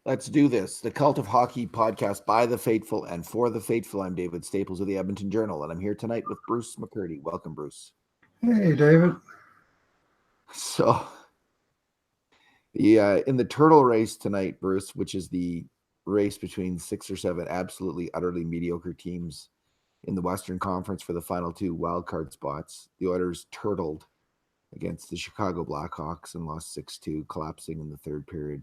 Let's do this. The Cult of Hockey podcast by the faithful and for the faithful. I'm David Staples of the Edmonton Journal, and I'm here tonight with Bruce McCurdy. Welcome, Bruce. Hey, David. So, in the turtle race tonight, Bruce, which is the race between 6 or 7 absolutely, utterly mediocre teams in the Western Conference for the final 2 wildcard spots, the Oilers turtled against the Chicago Blackhawks and lost 6-2, collapsing in the third period,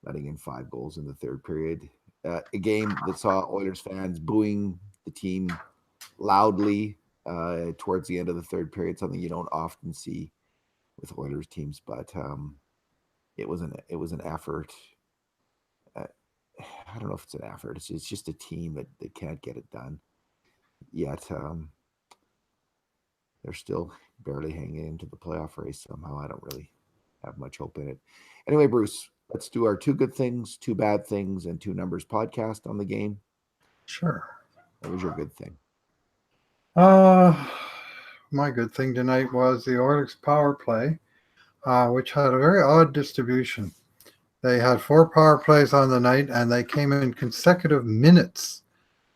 letting in 5 goals in the third period. A game that saw Oilers fans booing the team loudly towards the end of the third period, something you don't often see with Oilers teams. But it was an effort. Uh, I don't know if it's an effort. It's just a team that can't get it done. Yet they're still barely hanging into the playoff race somehow. I don't really have much hope in it. Anyway, Bruce, let's do our 2 good things, 2 bad things, and 2 numbers podcast on the game. Sure. What was your good thing? Uh, my good thing tonight was the Oilers power play, which had a very odd distribution. They had 4 power plays on the night, and they came in consecutive minutes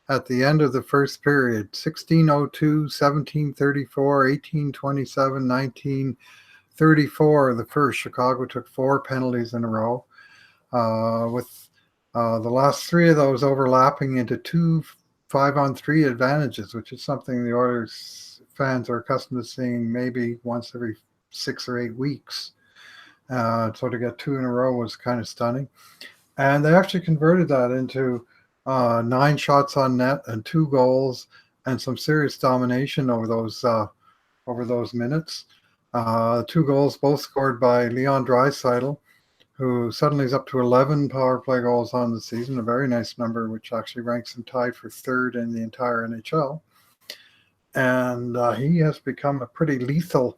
at the end of the first period: 16:02, 17:34, 18:27, 19:34. The first, Chicago took 4 penalties in a row, with the last 3 of those overlapping into 2 5-on-3 advantages, which is something the Oilers fans are accustomed to seeing maybe once every 6 or 8 weeks. So to get 2 in a row was kind of stunning. And they actually converted that into 9 shots on net and 2 goals and some serious domination over those minutes. 2 goals, both scored by Leon Draisaitl, who suddenly is up to 11 power play goals on the season, a very nice number, which actually ranks him tied for 3rd in the entire NHL. And he has become a pretty lethal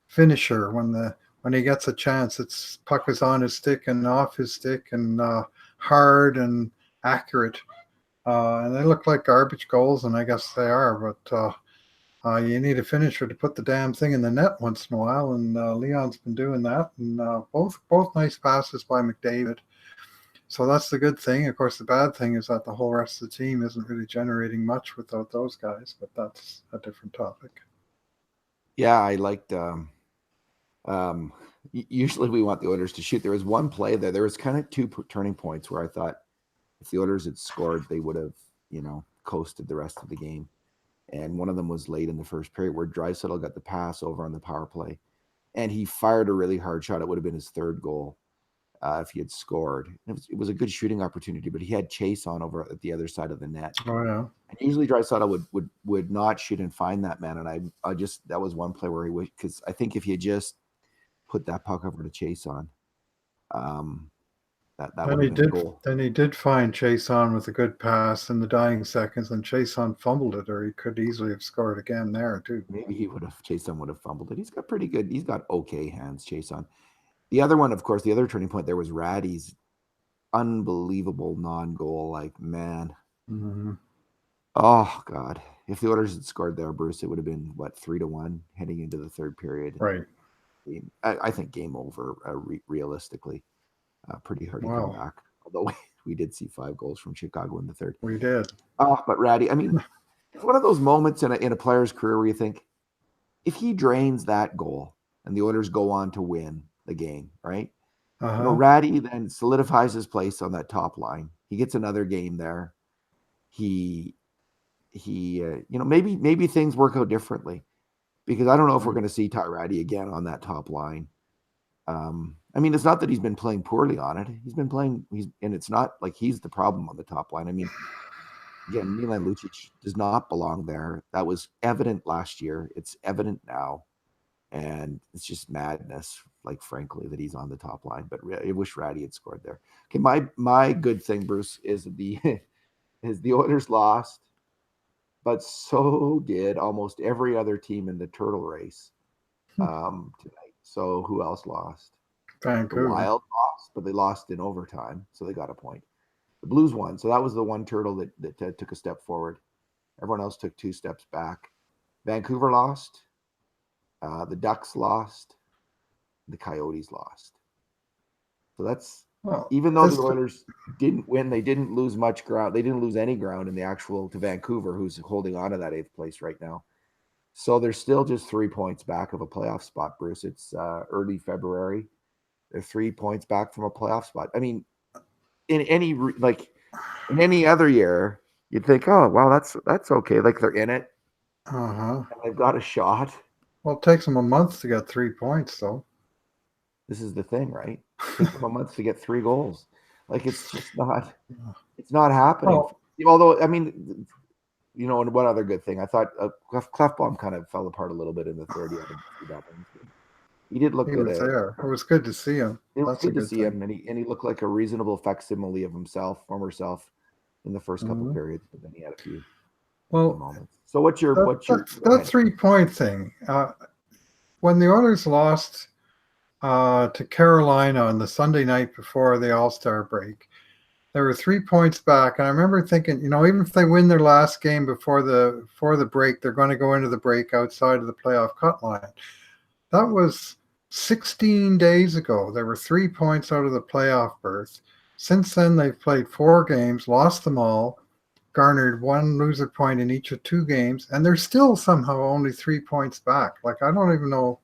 finisher when he gets a chance. It's puck is on his stick and off his stick and hard and accurate. And they look like garbage goals, and I guess they are, but you need a finisher to put the damn thing in the net once in a while, and Leon's been doing that. And both nice passes by McDavid. So that's the good thing. Of course, the bad thing is that the whole rest of the team isn't really generating much without those guys, but that's a different topic. Yeah, I liked. Usually we want the Oilers to shoot. There was one play there. There was kind of 2 turning points where I thought if the Oilers had scored, they would have, coasted the rest of the game. And one of them was late in the first period where Draisaitl got the pass over on the power play, and he fired a really hard shot. It would have been his 3rd goal if he had scored. It was a good shooting opportunity, but he had Chase on over at the other side of the net. Oh yeah. And usually Draisaitl would not shoot and find that man. And I just that was one play where he wished, because I think if he had just put that puck over to Chase on, that Then would he have been a did. goal. Then he did find Chason with a good pass in the dying seconds, and Chason fumbled it, or he could easily have scored again there too. Maybe Chason would have fumbled it. He's got pretty good. He's got okay hands, Chason. The other one, of course, the other turning point there was Ratty's unbelievable non-goal. Like, man, Mm-hmm. oh God, if the Oilers had scored there, Bruce, it would have been what, 3-1 heading into the third period. Right. I think game over. Realistically, pretty hard to come Wow. back. Although we did see 5 goals from Chicago in the third. We did. But Ratty, I mean, it's one of those moments in a player's career where you think, if he drains that goal and the Oilers go on to win the game, right? Uh-huh. Ratty then solidifies his place on that top line. He gets another game there. He maybe things work out differently, because I don't know if we're going to see Ty Ratty again on that top line. I mean, it's not that he's been playing poorly on it. He's been playing. And it's not like he's the problem on the top line. I mean, again, Milan Lucic does not belong there. That was evident last year. It's evident now, and it's just madness. Like, frankly, that he's on the top line. But I wish Ratty had scored there. Okay, my good thing, Bruce, is the Oilers lost, but so did almost every other team in the turtle race tonight. So who else lost? The Vancouver. Wild lost, but they lost in overtime, so they got a point. The Blues won, so that was the one turtle that took a step forward. Everyone else took 2 steps back. Vancouver lost. The Ducks lost. The Coyotes lost. So Well, Even though the Oilers didn't win, they didn't lose much ground. They didn't lose any ground in the actual to Vancouver, who's holding on to that 8th place right now. So they're still just 3 points back of a playoff spot, Bruce. It's early February. They're 3 points back from a playoff spot. I mean, in any other year, you'd think, oh wow, that's okay. Like they're in it. Uh-huh. And they've got a shot. Well, it takes them a month to get 3 points, though. This is the thing, right? It takes them a month to get 3 goals. Like it's just not. It's not happening. Well, Although, I mean, and one other good thing, I thought Clefbaum kind of fell apart a little bit in the third. He did look he good. was there. It was good to see him. It was That's good a to good see thing. him, and he looked like a reasonable facsimile of himself, former self, in the first couple Mhm. periods. But then he had a few Well, moments. So what's your that 3 point thing? When the Oilers lost to Carolina on the Sunday night before the All-Star break, they were 3 points back, and I remember thinking, even if they win their last game before the break, they're going to go into the break outside of the playoff cut line. That was 16 days ago. They were 3 points out of the playoff berth. Since then, they've played 4 games, lost them all, garnered 1 loser point in each of 2 games, and they're still somehow only 3 points back. Like, I don't even know.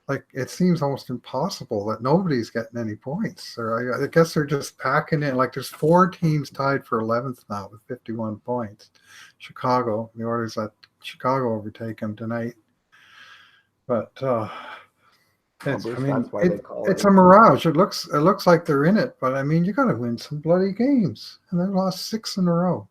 Like, it seems almost impossible that nobody's getting any points. Or I guess they're just packing in. Like, there's 4 teams tied for 11th now with 51 points. Chicago, the Oilers let Chicago overtake them tonight. But Bruce, that's why they call it's it. a mirage. It looks like they're in it, but I mean, you got to win some bloody games, and they lost 6 in a row.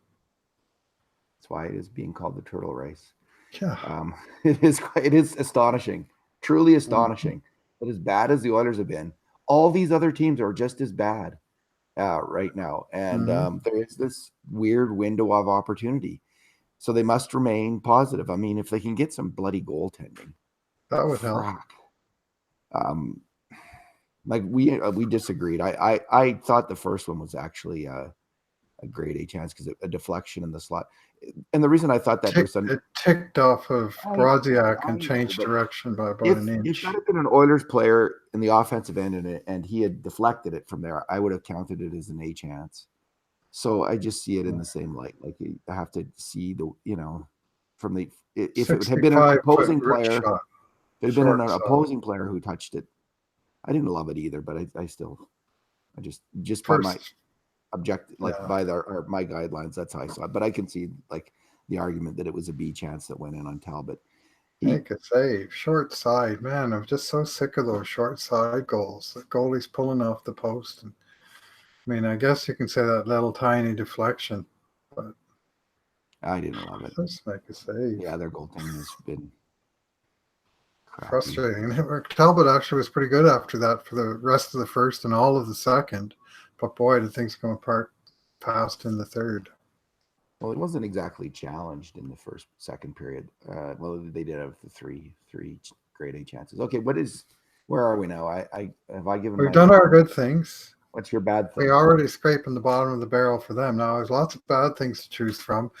That's why it is being called the turtle race. Yeah, it is astonishing, truly astonishing. But as bad as the Oilers have been, all these other teams are just as bad right now, and there is this weird window of opportunity. So they must remain positive. I mean, if they can get some bloody goaltending, that would help. Like we disagreed. I thought the first one was actually a grade A chance because a deflection in the slot. And the reason I thought that, Bruce, It ticked off of Brodziak and know, changed but direction by about an if inch. that had been an Oilers player in the offensive end and he had deflected it from there, I would have counted it as an A chance. So I just see it in the same light. Like you have to see from the if it had been an 65-foot opposing rip player, shot, it had been an short side. opposing player who touched it. I didn't love it either, but I just by my objective, like by my guidelines, that's how I saw it. But I can see like the argument that it was a B chance that went in on Talbot. Make a save, short side, man. I'm just so sick of those short side goals. The goalie's pulling off the post, and I mean, I guess you can say that little tiny deflection, but I didn't love it. Just make a save. Yeah, their goaltending has been crappy. Frustrating. Talbot actually was pretty good after that for the rest of the first and all of the second, but boy, did things come apart fast in the third. Well, it wasn't exactly challenged in the second period. Well, they did have the three grade A chances. Okay, where are we now? We've done our good things. What's your bad thing? We're already scraping the bottom of the barrel for them. Now, there's lots of bad things to choose from.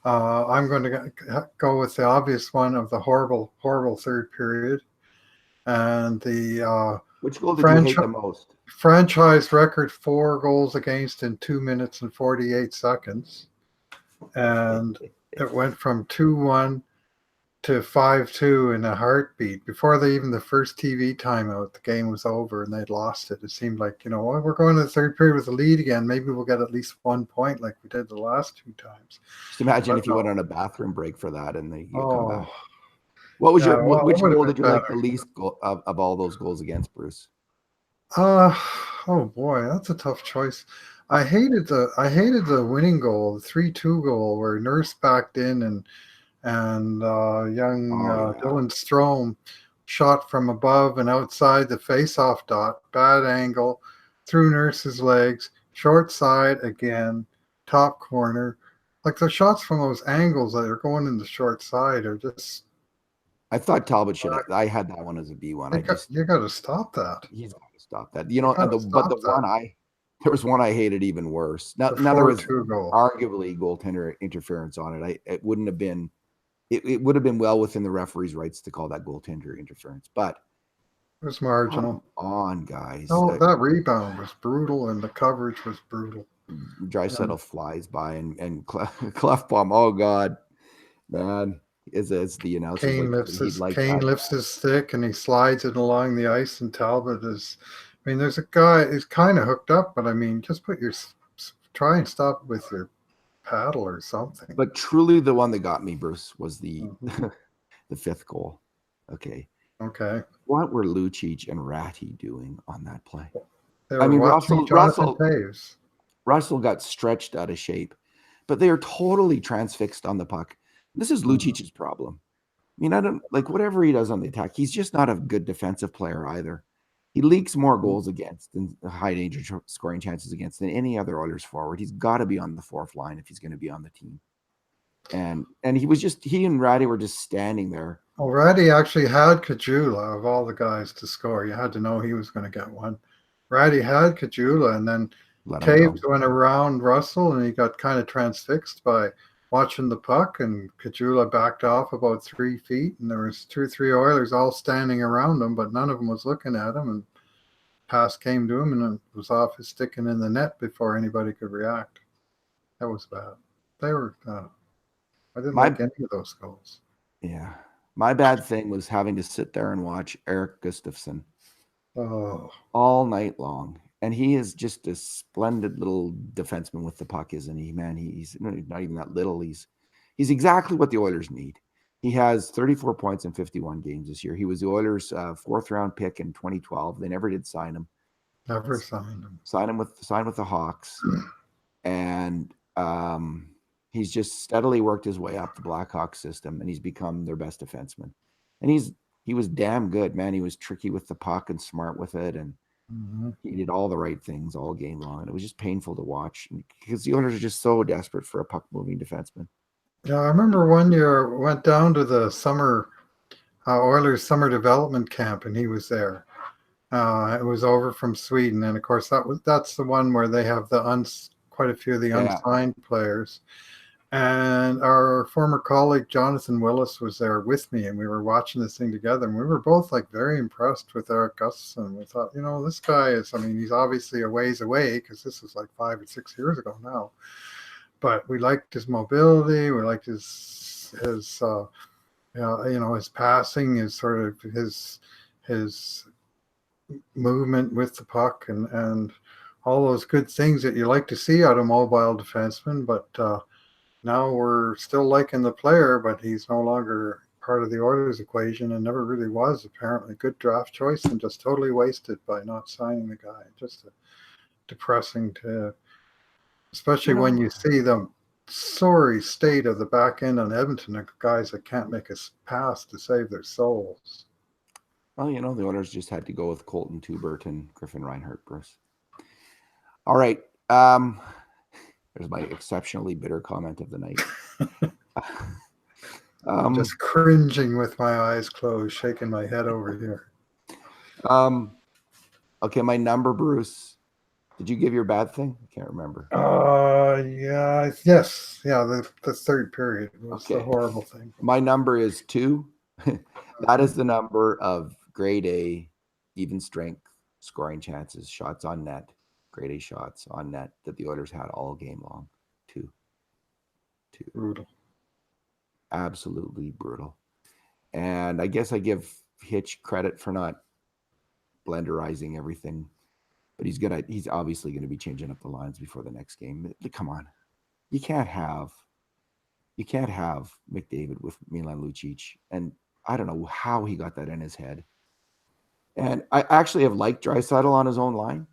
I'm going to go with the obvious one of the horrible, horrible third period. And the which goal did you hate the most? Franchise record 4 goals against in 2 minutes and 48 seconds. And it went from 2-1 to 5-2 in a heartbeat. Before the first TV timeout, the game was over and they'd lost it. It seemed like, we're going to the third period with a lead again. Maybe we'll get at least 1 point like we did the last 2 times. Just imagine if you went on a bathroom break for that and you come back. What was which goal did you like the least of all those goals against, Bruce? Oh boy, that's a tough choice. I hated the winning goal, the 3-2 goal where Nurse backed in and Dylan Strome shot from above and outside the face-off dot, bad angle, through Nurse's legs, short side again, top corner. Like the shots from those angles that are going in the short side are just. I thought Talbot should have. I had that one as a B1. You got to stop that. He's got to stop that. There was one I hated even worse. Now there was arguably goaltender interference on it. It wouldn't have been. It would have been well within the referee's rights to call that goaltender interference, but It was marginal. Come on, guys. Oh, that rebound was brutal, and the coverage was brutal. Draisaitl flies by and Clefbaum. Oh God, man, is the announcers Kane like lifts he'd his like Kane that? lifts his stick and he slides it along the ice, and Talbot is. I mean, there's a guy who's kind of hooked up, but I mean, just try and stop it with your paddle or something. But truly, the one that got me, Bruce, was the Mhm. the fifth goal. Okay, Okay, what were Lucic and Ratty doing on that play? they I were mean, watching Jonathan Taves. Russell got stretched out of shape, but they are totally transfixed on the puck. This is Mhm. Lucic's problem. I mean, I don't like whatever he does on the attack. He's just not a good defensive player either. He leaks more goals against and high danger scoring chances against than any other Oilers forward. He's got to be on the fourth line if he's going to be on the team. And he and Ratty were just standing there. Already actually had Kajula of all the guys to score. You had to know he was going to get one. Ratty had Kajula, and then Let him go. Taves went around Russell, and he got kind of transfixed by watching the puck. And Kajula backed off about 3 feet, and there was 2 or 3 Oilers all standing around him, but none of them was looking at him. And pass came to him, and it was off his stick and in the net before anybody could react. That was bad. They were. I didn't My like any of those goals. yeah. My bad thing was having to sit there and watch Eric Gustafsson Oh, all night long. And he is just a splendid little defenseman with the puck, isn't he? Man, he's not even that little. He's exactly what the Oilers need. He has 34 points in 51 games this year. He was the Oilers' fourth round pick in 2012. They never did sign him. never signed him. Sign with the Hawks, and he's just steadily worked his way up the Blackhawks system, and he's become their best defenseman. And he was damn good, man. He was tricky with the puck and smart with it, and Mm-hmm. he did all the right things all game long. And it was just painful to watch because the Oilers are just so desperate for a puck moving defenseman. Yeah, I remember one year went down to the summer Oilers summer development camp, and he was there. It was over from Sweden, and of course that's the one where they have quite a few of the Yeah, unsigned players. And our former colleague Jonathan Willis was there with me, and we were watching this thing together. And we were both like very impressed with Eric Gustafsson. We thought, this guy is. I mean, he's obviously a ways away because this was like 5 or 6 years ago now. But we liked his mobility. We liked his his passing, his sort of his movement with the puck, and all those good things that you like to see out of mobile defensemen. But now we're still liking the player, but he's no longer part of the Oilers equation and never really was, apparently. Good draft choice and just totally wasted by not signing the guy. Just depressing to, especially when you see the sorry state of the back end on Edmonton of guys that can't make a pass to save their souls. Well, the Oilers just had to go with Colton Tubert and Griffin Reinhart, Bruce. All right. There's my exceptionally bitter comment of the night. I'm just cringing with my eyes closed, shaking my head over here. Okay, my number, Bruce. Did you give your bad thing? I can't remember. Yes. Yeah, the third period was the horrible thing. My number is 2. That is the number of grade A, even strength scoring chances, shots on net, grade A shots on net that the Oilers had all game long. 2. Brutal. Absolutely brutal. And I guess I give Hitch credit for not blenderizing everything, but he's obviously going to be changing up the lines before the next game. Come on. You can't have McDavid with Milan Lucic, and I don't know how he got that in his head. And I actually have liked Draisaitl on his own line.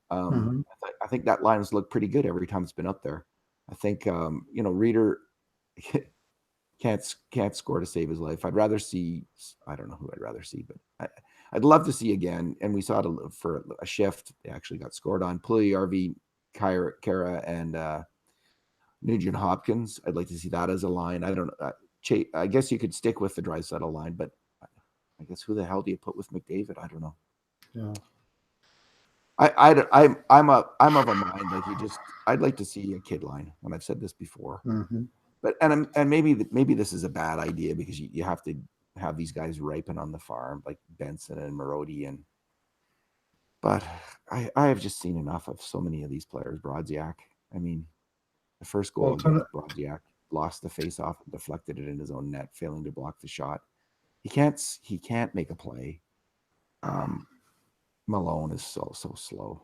I think that line has looked pretty good every time it's been up there. I think Reeder can't score to save his life. I'd rather see. I don't know who I'd rather see, but I'd love to see again. And we saw it for a shift. They actually got scored on. Puljujärvi, Kara, and Nugent Hopkins. I'd like to see that as a line. I don't know. I guess you could stick with the Draisaitl line, but I guess who the hell do you put with McDavid? I don't know. Yeah. I'm of a mind like I'd like to see a kid line, and I've said this before. Mm-hmm. But and maybe this is a bad idea because you have to have these guys ripen on the farm like Benson and Marody but I have just seen enough of so many of these players. Brodziak, I mean, the first goal Well, against Brodziak, lost the face-off and deflected it in his own net, failing to block the shot. He can't make a play. Malone is so slow.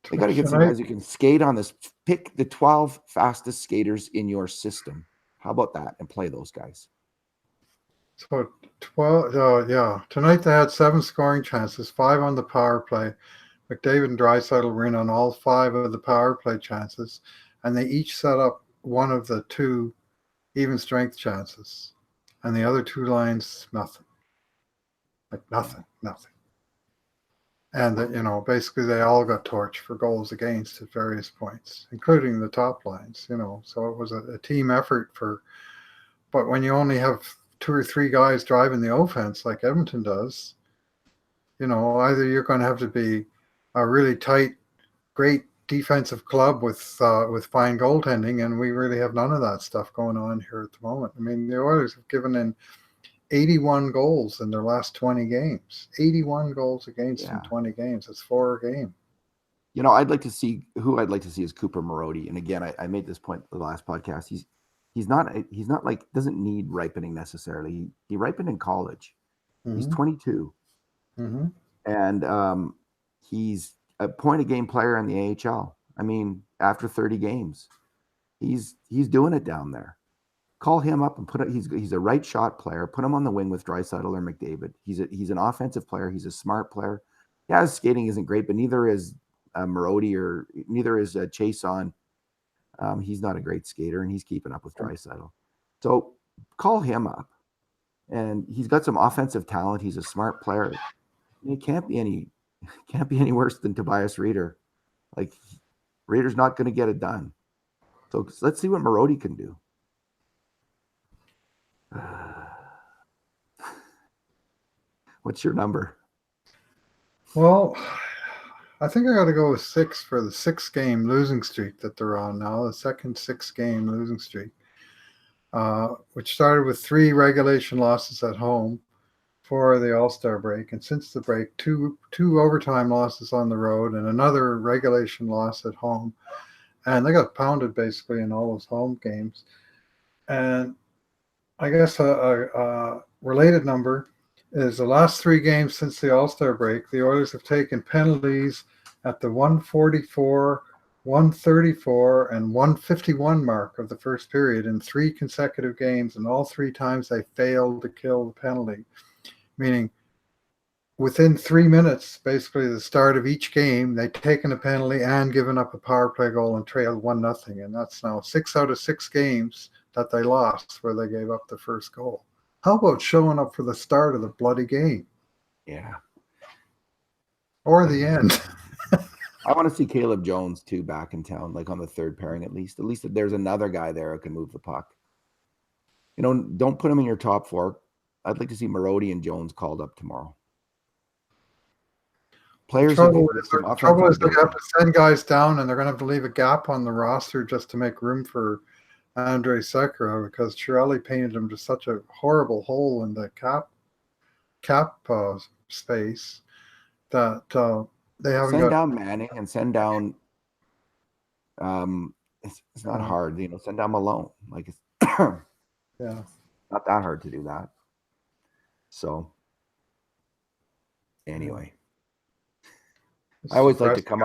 They got to get some guys who can skate on this. Pick the 12 fastest skaters in your system. How about that? And play those guys. So 12, yeah. Tonight they had 7 scoring chances, 5 on the power play. McDavid and Draisaitl were in on all 5 of the power play chances, and they each set up one of the 2 even strength chances. And the other 2 lines, nothing. Like nothing. And that, basically they all got torched for goals against at various points, including the top lines, So it was a team effort but when you only have 2 or 3 guys driving the offense like Edmonton does, either you're going to have to be a really tight, great defensive club with fine goaltending, and we really have none of that stuff going on here at the moment. I mean, the Oilers have given in 81 goals in their last 20 games. 81 goals against in 20 games. It's 4 a game. I'd like to see is Cooper Marody. And again, I made this point the last podcast. He's not like, doesn't need ripening necessarily. He ripened in college. Mm-hmm. He's 22. Mm-hmm. And he's a point a game player in the AHL. I mean, after 30 games, he's doing it down there. Call him up and he's a right shot player. Put him on the wing with Draisaitl or McDavid. He's an offensive player. He's a smart player. Yeah, his skating isn't great, but neither is Marody or neither is Chason. He's not a great skater, and he's keeping up with Draisaitl. So call him up, and he's got some offensive talent. He's a smart player. It can't be any worse than Tobias Reeder. Like, Reeder's not going to get it done. So let's see what Marody can do. What's your number? Well, I think I got to go with 6 for the 6-game losing streak that they're on now, the second 6-game losing streak, which started with 3 regulation losses at home for the All-Star break. And since the break, two overtime losses on the road and another regulation loss at home. And they got pounded basically in all those home games. And I guess a related number is the last 3 games since the All-Star break, the Oilers have taken penalties at the 144, 134, and 151 mark of the first period in 3 consecutive games, and all 3 times they failed to kill the penalty, meaning within 3 minutes, basically the start of each game, they'd taken a penalty and given up a power play goal and trailed 1-0, and that's now 6 out of 6 games that they lost where they gave up the first goal. How about showing up for the start of the bloody game? Yeah. Or the end. I want to see Caleb Jones too back in town, like on the 3rd pairing at least. At least there's another guy there who can move the puck. Don't put him in your top 4. I'd like to see Marody and Jones called up tomorrow. The trouble is they have to send guys down, and they're going to have to leave a gap on the roster just to make room for Andrei Sekera, because Chiarelli painted him to such a horrible hole in the cap space that they haven't send down Manning and send down. It's not hard, Send down Malone. Like it's yeah, not that hard to do that. So anyway, I always try to come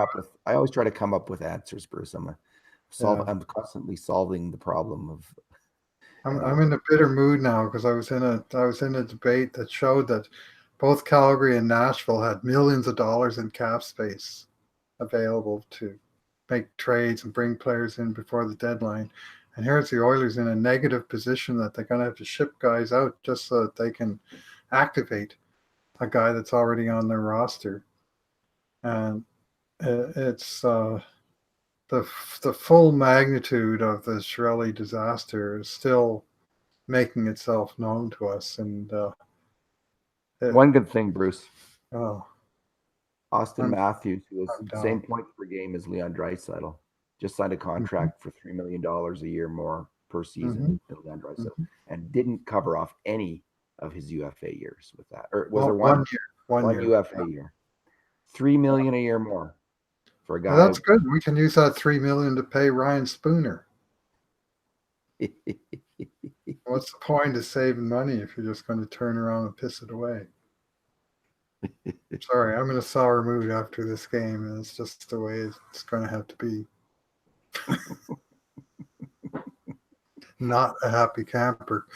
up with answers, Bruce. I'm constantly solving the problem of. I'm in a bitter mood now because I was in a debate that showed that both Calgary and Nashville had millions of dollars in cap space available to make trades and bring players in before the deadline. And here's the Oilers in a negative position that they're going to have to ship guys out just so that they can activate a guy that's already on their roster. And it's the full magnitude of the Chiarelli disaster is still making itself known to us. And one good thing, Bruce. Austin Matthews, who was the same points per game as Leon Draisaitl, just signed a contract for $3 million a year more per season than Leon Draisaitl, and didn't cover off any of his UFA years with that. Or was Well, there one? 1 year. One UFA year. $3 million a year more for a Well, guy. that's good. We can use that $3 million to pay Ryan Spooner. What's the point of saving money if you're just going to turn around and piss it away? Sorry, I'm in a sour mood after this game, and it's just the way it's going to have to be. Not a happy camper.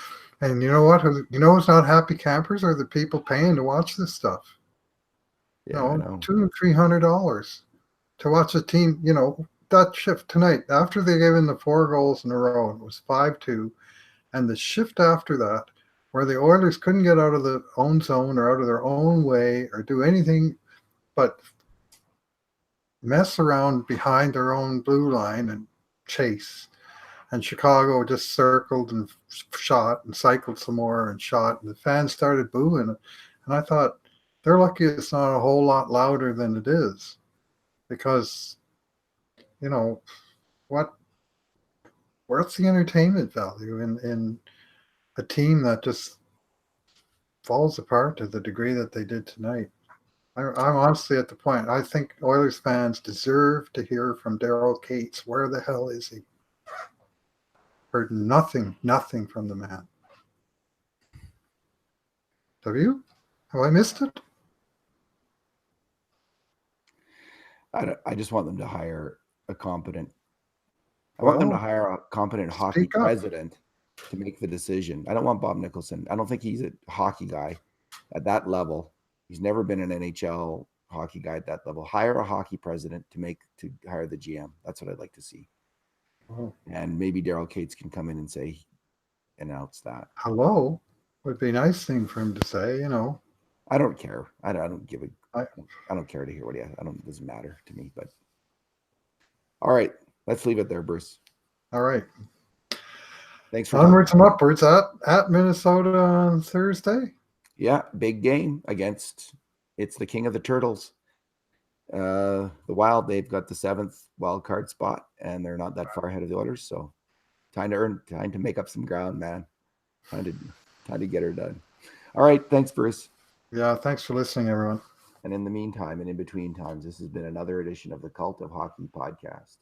And you know what? You know who's not happy campers are the people paying to watch this stuff. Yeah, I know. $200 and $300 to watch a team. That shift tonight after they gave in the 4 goals in a row, it was 5-2, and the shift after that, where the Oilers couldn't get out of their own zone or out of their own way or do anything but mess around behind their own blue line and chase. And Chicago just circled and shot and cycled some more and shot. And the fans started booing. And I thought, they're lucky it's not a whole lot louder than it is. Because, what's the entertainment value in a team that just falls apart to the degree that they did tonight? I'm honestly at the point. I think Oilers fans deserve to hear from Daryl Cates. Where the hell is he? Heard nothing from the man. Have you? Have I missed it? I just want them to hire a competent. I Well, want them to hire a competent hockey speak up. president to make the decision. I don't want Bob Nicholson. I don't think he's a hockey guy at that level. He's never been an NHL hockey guy at that level. Hire a hockey president to hire the GM. That's what I'd like to see. Oh. And maybe Daryl Cates can come in and announce that. Hello would be a nice thing for him to say. I don't care. I don't give a. I don't care to hear what he has. It doesn't matter to me. But all right, let's leave it there, Bruce. All right. Thanks for onwards and upwards at Minnesota on Thursday. Yeah, big game it's the king of the Turtles. The Wild, they've got the 7th wild card spot, and they're not that far ahead of the Oilers. So time to make up some ground, man. Time to get her done. All right, thanks, Bruce. Yeah, thanks for listening, everyone. And in the meantime, and in between times, this has been another edition of the Cult of Hockey podcast.